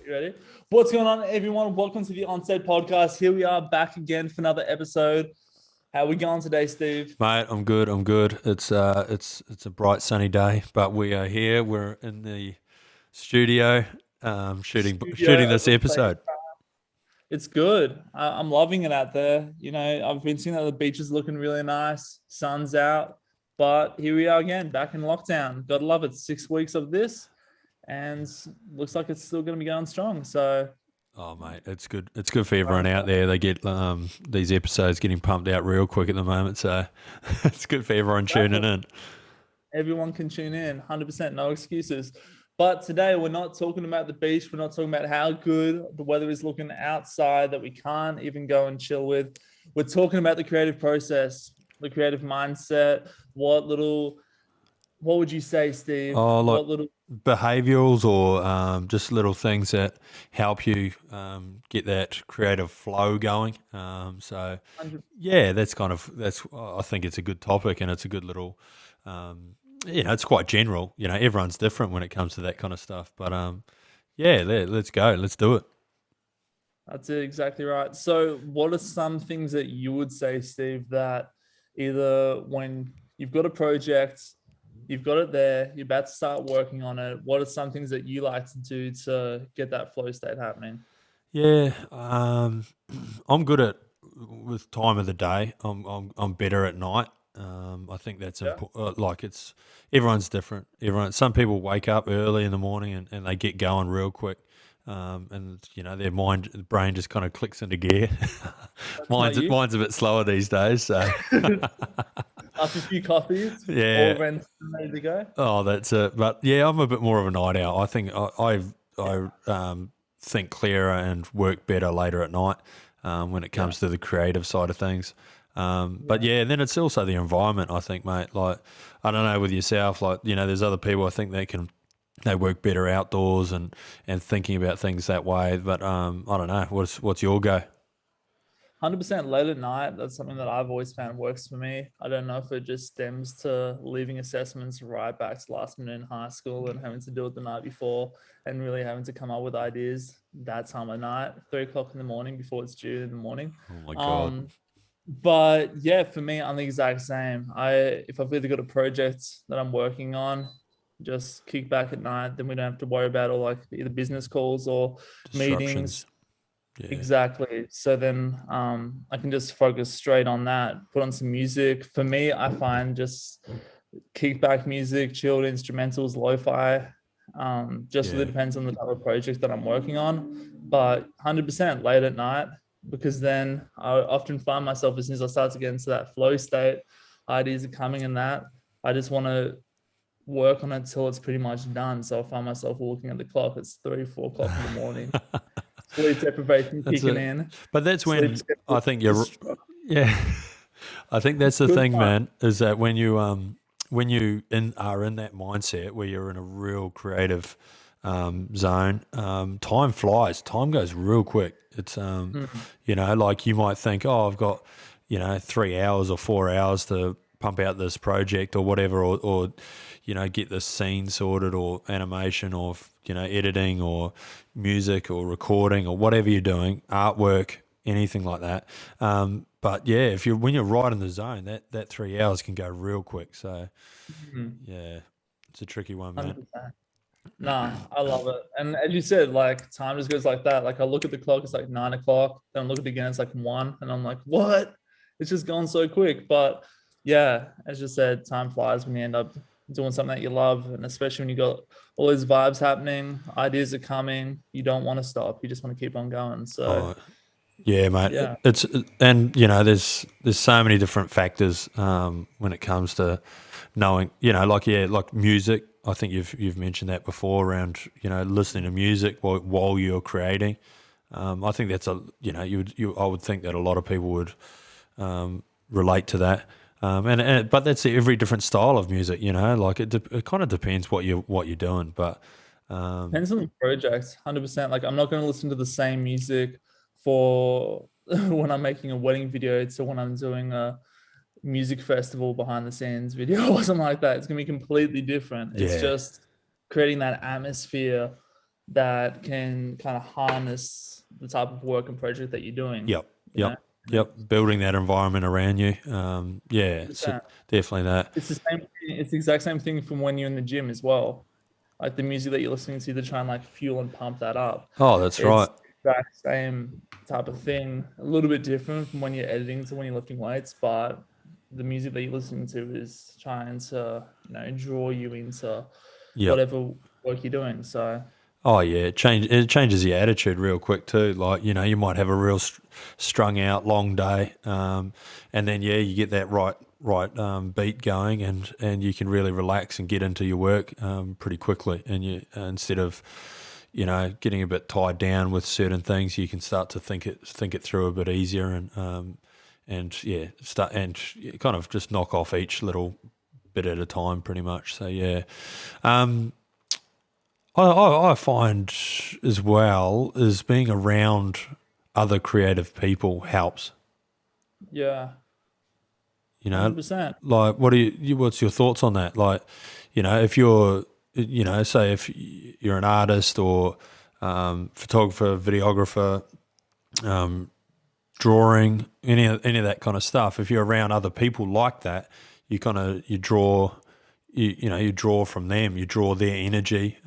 You ready? What's going on, everyone? Welcome to the Onset podcast. Here we are back again for another episode. How are we going today, Steve? Mate, I'm good. It's a bright sunny day, but we are here. We're in the studio, shooting Studio this over place. episode. It's good. I'm loving it out there. You know, I've been seeing that the beach is looking really nice. Sun's out. But here we are again, back in lockdown. Gotta love it. 6 weeks of this, and looks like it's still going to be going strong. So, Oh, mate, it's good. It's good for everyone out there. They get these episodes getting pumped out real quick at the moment, so it's good for everyone tuning in. everyone can tune in. 100%, no excuses. But today we're not talking about the beach. We're not talking about how good the weather is looking outside that we can't even go and chill with. We're talking about the creative process, the creative mindset. What would you say, Steve? Oh, What look, little behaviorals or just little things that help you get that creative flow going. So 100, yeah, that's. I think it's a good topic, and it's a good little. It's quite general. Everyone's different when it comes to that kind of stuff. But yeah, let's go. Let's do it. that's it, exactly right. So, what are some things that you would say, Steve, that either when you've got a project, you've got it there, you're about to start working on it, what are some things that you like to do to get that flow state happening? Yeah, I'm good at with time of the day. I'm better at night. I think that's Yeah. important. Like it's everyone's different. Some people wake up early in the morning and they get going real quick. And their brain just kind of clicks into gear. That's not mine's you. mine's a bit slower these days. So After a few coffees, all yeah. rent ready to go. Oh, that's it. But yeah, I'm a bit more of a night owl. I think I think clearer and work better later at night when it Yeah. comes to the creative side of things. But Yeah. yeah, then it's also the environment. I think, mate. Like I don't know with yourself. Like there's other people I think they work better outdoors and thinking about things that way. But I don't know. What's your go? 100% late at night. That's something that I've always found works for me. I don't know if it just stems to leaving assessments right back to last minute in high school and having to do it the night before and really having to come up with ideas that time of night, 3 o'clock in the morning before it's due in the morning. Oh my god. Um, but yeah, for me, I'm the exact same. If I've either got a project that I'm working on, just kick back at night, then we don't have to worry about all like either business calls or meetings. Disruptions. Yeah. Exactly. So then I can just focus straight on that, put on some music. For me, I find just kickback music, chilled instrumentals, lo-fi. Just really Yeah. depends on the type of project that I'm working on. But 100% late at night, because then I often find myself as soon as I start to get into that flow state, ideas are coming in that. I just want to work on it till it's pretty much done. So I find myself looking at the clock, it's 3, 4 o'clock in the morning. Sleep deprivation That's kicking it. in. But that's Sleep when I schedule think destruct. yeah. I think that's the Good thing, fun. man, is that when you are in that mindset where you're in a real creative zone, time flies. Time goes real quick. It's Mhm. like you might think, oh, I've got 3 hours or 4 hours to pump out this project or whatever, or get this scene sorted or animation or editing or music or recording or whatever you're doing, artwork, anything like that. But yeah, when you're right in the zone, that 3 hours can go real quick. So Mhm. yeah, it's a tricky one, man. 100%. Nah, I love it. And as you said, like time just goes like that. Like I look at the clock, it's like 9 o'clock. Then I look at it again, it's like 1. And I'm like, what? It's just gone so quick. But yeah, as you said, time flies when you end up doing something that you love. And especially when you got all these vibes happening, ideas are coming. You don't want to stop. You just want to keep on going. So Oh yeah, mate. yeah. And there's so many different factors when it comes to knowing, like yeah, like music. I think you've mentioned that before around listening to music while you're creating. I think that's I would think that a lot of people would relate to that. But that's every different style of music. Like it kind of depends what you're doing. But um, Depends on the project, 100%. Like, I'm not going to listen to the same music for when I'm making a wedding video to when I'm doing a music festival behind the scenes video or something like that. It's going to be completely different. It's yeah, just creating that atmosphere that can kind of harness the type of work and project that you're doing. Yep. You know, Yep. Yep. Building that environment around you. Yeah. So 100%. definitely that. It's the same. It's the exact same thing from when you're in the gym as well. Like the music that you're listening to try and like fuel and pump that up. Oh, that's It's right. the exact same type of thing. A little bit different from when you're editing to when you're lifting weights, but the music that you're listening to is trying to, draw you into Yep. whatever work you're doing. So Oh yeah, it changes your attitude real quick too. Like you might have a real strung out long day, and then you get that right beat going, and you can really relax and get into your work pretty quickly. And you instead of getting a bit tied down with certain things, you can start to think it through a bit easier, and start and kind of just knock off each little bit at a time, pretty much. So yeah. I find as well as being around other creative people helps. yeah, You know, 100%. like what's your thoughts on that? Like, if you're, say if you're an artist or photographer, videographer, drawing, any of that kind of stuff. If you're around other people like that, you draw, you draw from them. You draw their energy.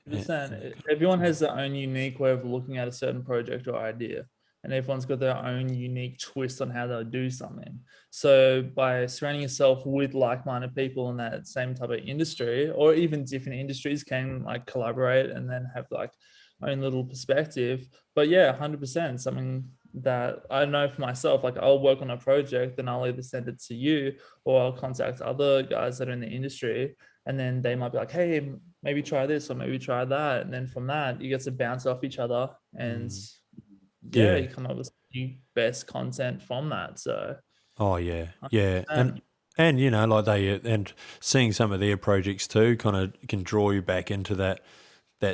Understand. Everyone has their own unique way of looking at a certain project or idea, and everyone's got their own unique twist on how they'll do something. So by surrounding yourself with like-minded people in that same type of industry, or even different industries, can like collaborate and then have like own little perspective. But yeah, 100% something that I know for myself. Like I'll work on a project, and I'll either send it to you, or I'll contact other guys that are in the industry, and then they might be like, hey, maybe try this or maybe try that, and then from that you get to bounce off each other, and Mm, yeah, yeah. you come up with new best content from that. So Oh yeah, yeah, 100%. and like and seeing some of their projects too, kind of can draw you back into that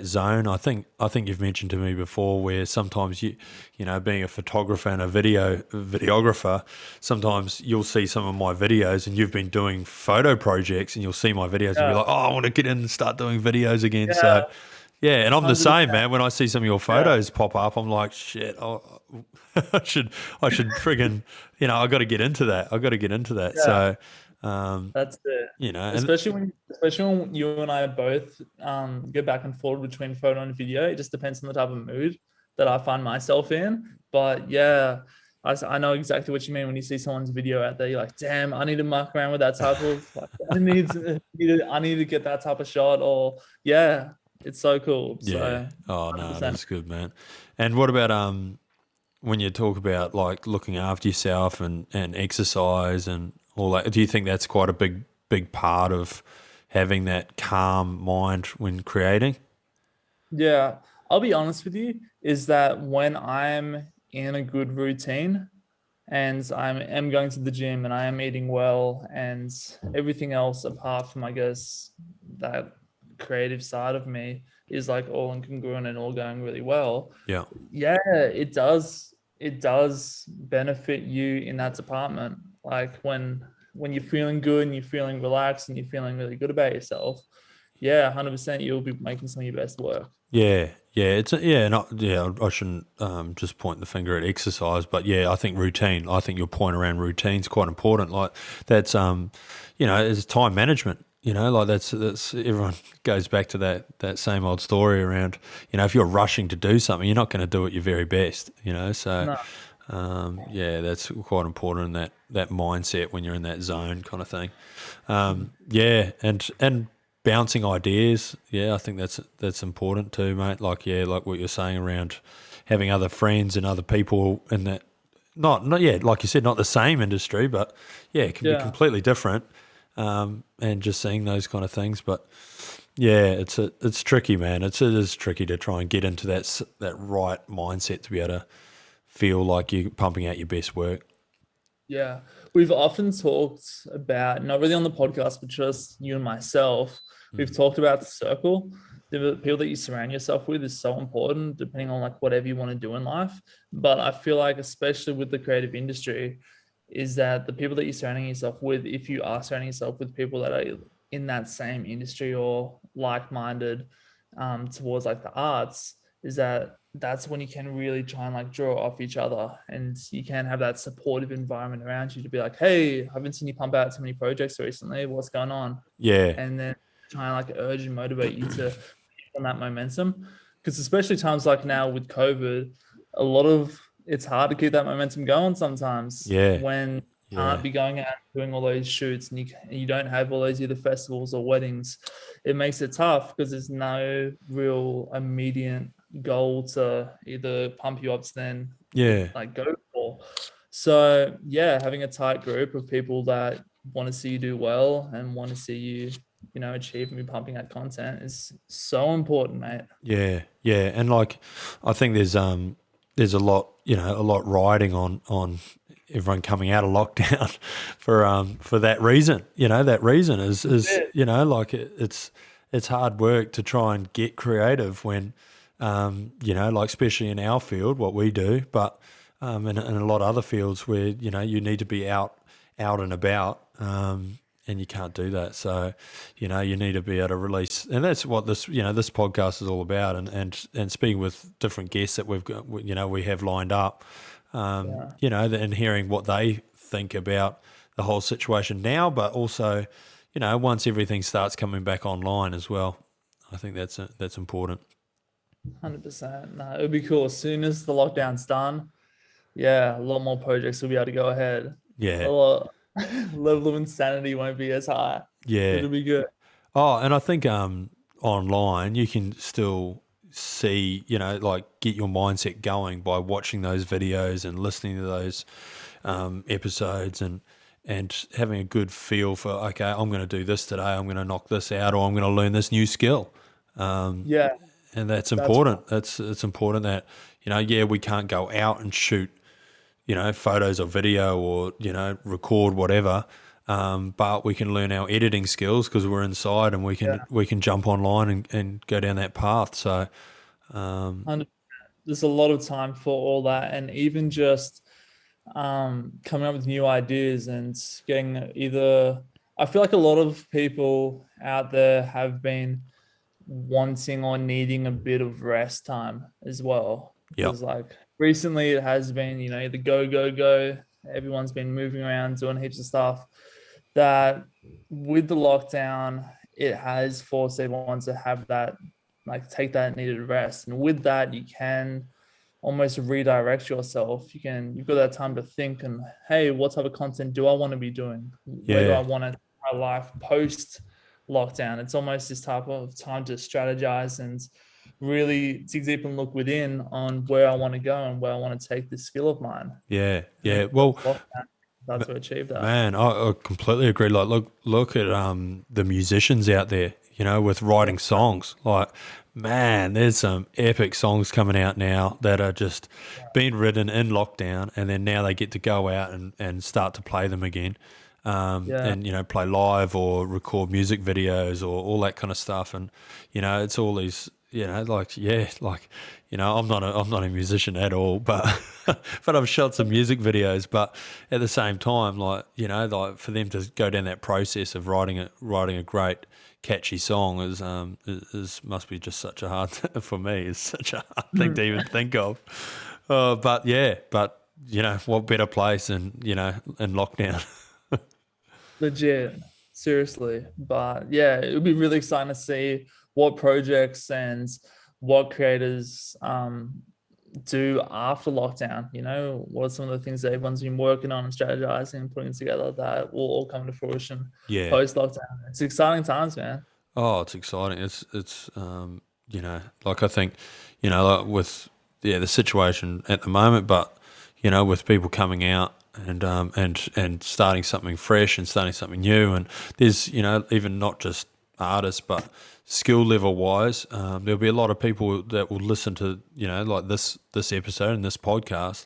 zone. I think you've mentioned to me before where sometimes being a photographer and a videographer, sometimes you'll see some of my videos and you've been doing photo projects and you'll see my videos and be Yeah, like, oh, I want to get in and start doing videos again. So yeah, yeah, and I'm the same, 100%. man. When I see some of your Yeah, photos pop up, I'm like, shit, I should friggin', I got to get into that. I got to get into that. yeah, So, um, that's it. and Especially when you and I both go back and forth between photo and video. It just depends on the type of mood that I find myself in. But yeah, I know exactly what you mean when you see someone's video out there. You're like, damn, I need to muck around with that type of like, I need to get that type of shot. Or yeah, it's so cool. So yeah, oh no, 100%. that's good, man. And what about when you talk about like looking after yourself and exercise and all that? Do you think that's quite a big part of having that calm mind when creating? Yeah, I'll be honest with you, is that when I'm in a good routine and am going to the gym and I am eating well and everything else apart from, I guess, that creative side of me is like all incongruent and all going really well. Yeah, Yeah, it does benefit you in that department. Like when you're feeling good and you're feeling relaxed and you're feeling really good about yourself, yeah, 100% you'll be making some of your best work. yeah, yeah. I shouldn't just point the finger at exercise, but yeah, I think routine. I think your point around routine is quite important. Like that's it's time management. Like that's everyone goes back to that same old story around. If you're rushing to do something, you're not going to do it your very best. So No, yeah, that's quite important in that mindset when you're in that zone kind of thing. mhm. Yeah, and bouncing ideas. Yeah, I think that's important too, mate. Like yeah, like what you're saying around having other friends and other people in that not yeah, like you said, not the same industry, but yeah, it can be Yeah, completely different. And just seeing those kind of things, but yeah, it's tricky, man. It is tricky to try and get into that right mindset to be able to feel like you're pumping out your best work. yeah. We've often talked about, not really on the podcast, but just you and myself. We've Mm. talked about the circle. The people that you surround yourself with is so important, depending on like whatever you want to do in life. But I feel like, especially with the creative industry, is that the people that you're surrounding yourself with, if you are surrounding yourself with people that are in that same industry or like-minded, towards like the arts, is that that's when you can really try and like draw off each other, and you can have that supportive environment around you to be like, hey, I haven't seen you pump out so many projects recently, what's going on? Yeah, And then try and like urge and motivate you to keep on that momentum, because especially times like now with COVID, a lot of it's hard to keep that momentum going sometimes yeah, when you yeah, can't be going out and doing all those shoots, and you don't have all those either festivals or weddings. It makes it tough because there's no real immediate goal to either pump you up to then yeah, like go for. So yeah, having a tight group of people that want to see you do well and want to see you, achieve and be pumping out content is so important, mate. yeah, yeah. And like, I think there's a lot, a lot riding on everyone coming out of lockdown for that reason. That reason is Yeah, like it's hard work to try and get creative when like especially in our field, what we do, but in a lot of other fields where you need to be out and about, and you can't do that. So you need to be able to release, and that's what this podcast is all about. And speaking with different guests that we've got, we have lined up, yeah, and hearing what they think about the whole situation now, but also once everything starts coming back online as well. I think that's important. 100%. No, it would be cool. As soon as the lockdown's done, yeah, a lot more projects will be able to go ahead. A Yeah, lot level of insanity won't be as high. yeah. It'll be good. Oh, and I think online you can still see, like get your mindset going by watching those videos and listening to those episodes and having a good feel for, okay, I'm going to do this today, I'm going to knock this out, or I'm going to learn this new skill. Yeah, And that's that's right. important. It's important that, yeah, we can't go out and shoot photos or video or, record whatever. But we can learn our editing skills because we're inside and we Yeah. can jump online and go down that path. So, And there's a lot of time for all that, and even just coming up with new ideas and getting either. I feel like a lot of people out there have been wanting or needing a bit of rest time as well, yep, because like recently it has been, the go go go. Everyone's been moving around doing heaps of stuff. That with the lockdown, it has forced everyone to have that, like take that needed rest, and with that you can almost redirect yourself. You've got that time to think and, hey, what type of content do I want to be doing? Where do I yeah, want to my life post lockdown? It's almost this type of time to strategize and really dig deep and look within on where I want to go and where I want to take this skill of mine. yeah, And then yeah. Well, lockdown, start to achieve that. man, I completely agree. Like, look at the musicians out there, with Yeah. writing songs. Like, man, there's some epic songs coming out now that are just being written in lockdown, and then now they get to go out and start to play them again, Yeah. and play live or record music videos or all that kind of stuff. And it's all these, like, yeah, like, I'm not a musician at all, but but I've shot some music videos. But at the same time, like, like for them to go down that process of writing a great catchy song is must be just such a hard for me. It's such a hard thing to even think of. But yeah, but what better place in in lockdown? Legit, seriously. But yeah, it would be really exciting to see what projects and what creators do after lockdown. What are some of the things that everyone's been working on and strategizing and putting together that will all come to fruition Yeah. post lockdown. It's exciting times, man. Oh, it's exciting. It's like I think, like with the situation at the moment, but with people coming out and starting something fresh and starting something new, and there's even not just artists, but skill level wise, there'll be a lot of people that will listen to like this episode and this podcast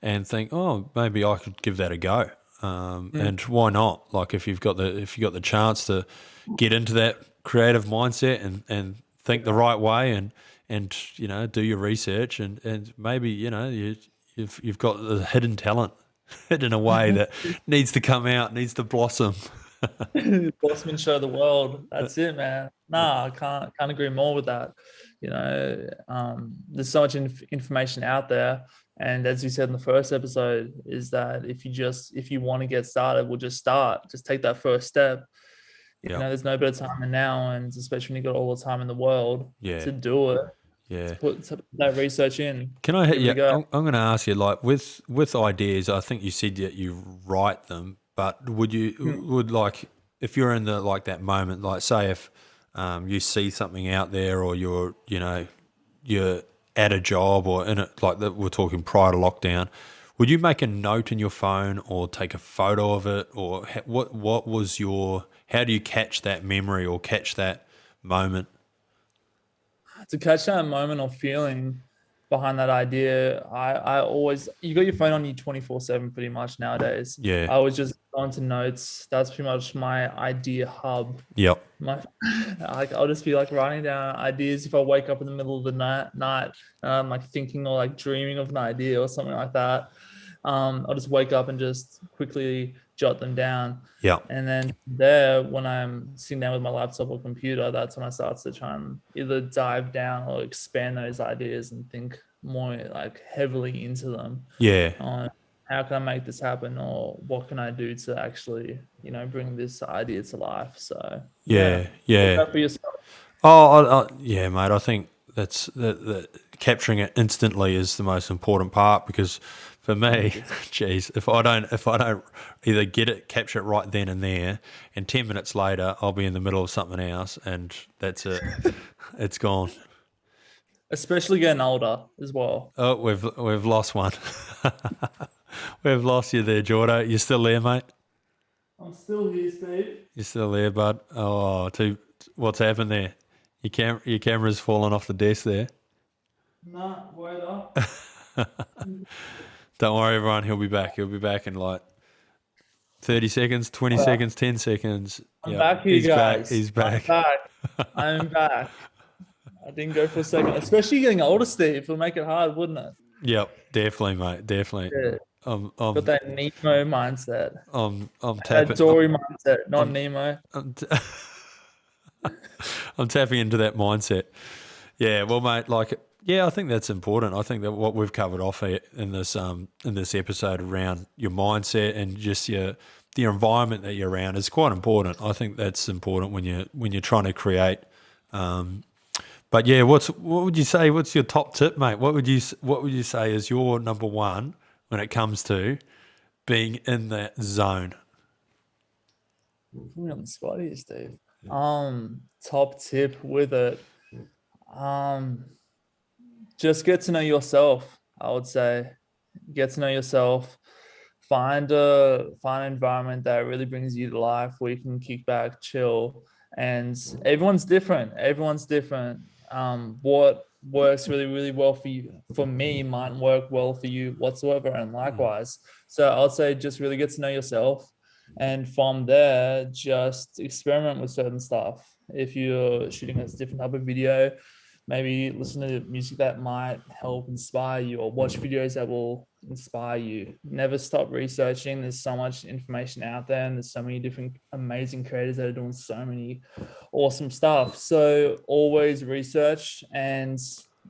and think, oh, maybe I could give that a go. Mm. And why not? Like if you got the chance to get into that creative mindset and think the right way and do your research and maybe you've got the hidden talent hidden away that needs to come out, needs to blossom. Bossman show the world. That's it, man. Nah, I can't agree more with that. There's so much information out there, and as you said in the first episode, is that if you want to get started, we'll just start. Just take that first step. Yeah. There's no better time than now, and especially when you got all the time in the world Yeah. to do it, Yeah. to put that research in. Can I hit Give it you? a go. I'm going to ask you, like with ideas. I think you said that you write them, but would like if you're in the like that moment, like say if you see something out there, or you're at a job or in it, like that we're talking prior to lockdown, would you make a note in your phone or take a photo of it, or what was your? How do you catch that memory or catch that moment? To catch that moment or feeling behind that idea, I always, you got your phone on you 24/7 pretty much nowadays. Yeah. I was just going to notes. That's pretty much my idea hub. Yep. I'll just be like writing down ideas if I wake up in the middle of the night and I'm like thinking or like dreaming of an idea or something like that. I'll just wake up and just quickly jot them down. Yep. And then there, when I'm sitting down with my laptop or computer, that's when I start to try and either dive down or expand those ideas and think more like heavily into them Yeah. on how can I make this happen, or what can I do to actually, bring this idea to life. So Yeah. look Yeah. out for yourself. Oh, yeah, mate. I think that capturing it instantly is the most important part, because for me, geez, if I don't either capture it right then and there, and 10 minutes later I'll be in the middle of something else, and that's it. It's gone. Especially getting older as well. Oh, we've lost one. We've lost you there, Jordo. You still there, mate? I'm still here, Steve. You still there, bud? Oh, what's happened there? Your camera's fallen off the desk there. Nah, wait up. Don't worry, everyone. He'll be back. He'll be back in like 30 seconds, 20 seconds, 10 seconds. I'm back here, he's guys. Back. He's back. I'm back. I didn't go for a second. Especially getting older, Steve. It'll make it hard, wouldn't it? Yep, definitely, mate. Definitely. Yeah. Got that Nemo mindset. I'm tapping. That Dory mindset, not Nemo. I'm tapping into that mindset. Yeah, well, mate, I think that's important. I think that what we've covered off here in this episode around your mindset and just the environment that you're around is quite important. I think that's important when you're trying to create. But yeah, what would you say? What's your top tip, mate? What would you say is your number one when it comes to being in that zone? Put me on the spot here, Steve. Top tip with it. Just get to know yourself. I would say, get to know yourself. Find an environment that really brings you to life, where you can kick back, chill. And everyone's different. What works really, really well for me might work well for you whatsoever, and likewise. So I'll say just really get to know yourself, and from there just experiment with certain stuff. If you're shooting a different type of video, maybe listen to music that might help inspire you, or watch videos that will inspire you. Never stop researching. There's so much information out there, and there's so many different amazing creators that are doing so many awesome stuff. So always research, and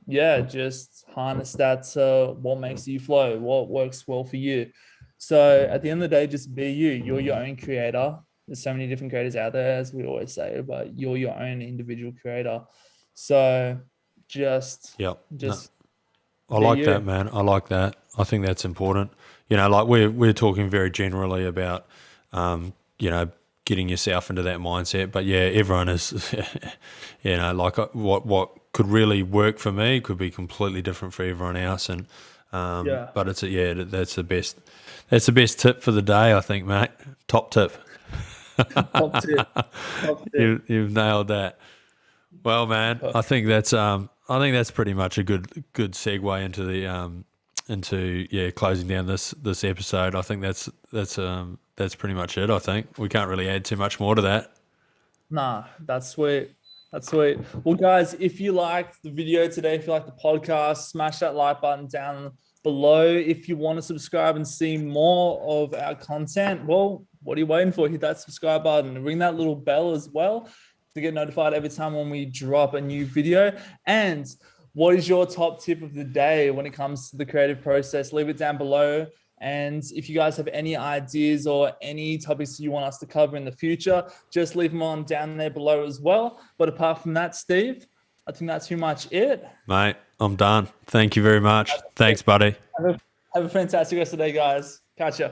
just harness that to what makes you flow, what works well for you. So at the end of the day, just be you. You're your own creator. There's so many different creators out there, as we always say, but you're your own individual creator. So I like that, man. I like that. I think that's important. Like we're talking very generally about, getting yourself into that mindset. But yeah, everyone is, like what could really work for me could be completely different for everyone else. And but that's the best. That's the best tip for the day, I think, mate. Top tip. Top tip. You've nailed that. Well, man, I think that's pretty much a good segue into the closing down this episode. I think that's pretty much it. I think we can't really add too much more to that. Nah, that's sweet. That's sweet. Well, guys, if you liked the video today, if you liked the podcast, smash that like button down below. If you want to subscribe and see more of our content, well, what are you waiting for? Hit that subscribe button and ring that little bell as well. to get notified every time when we drop a new video? And what is your top tip of the day when it comes to the creative process? Leave it down below. And if you guys have any ideas or any topics you want us to cover in the future, just leave them on down there below as well. But apart from that, Steve, I think that's pretty much it. Mate, I'm done. Thank you very much. Thanks, buddy. Have a fantastic rest of the day, guys. Catch ya.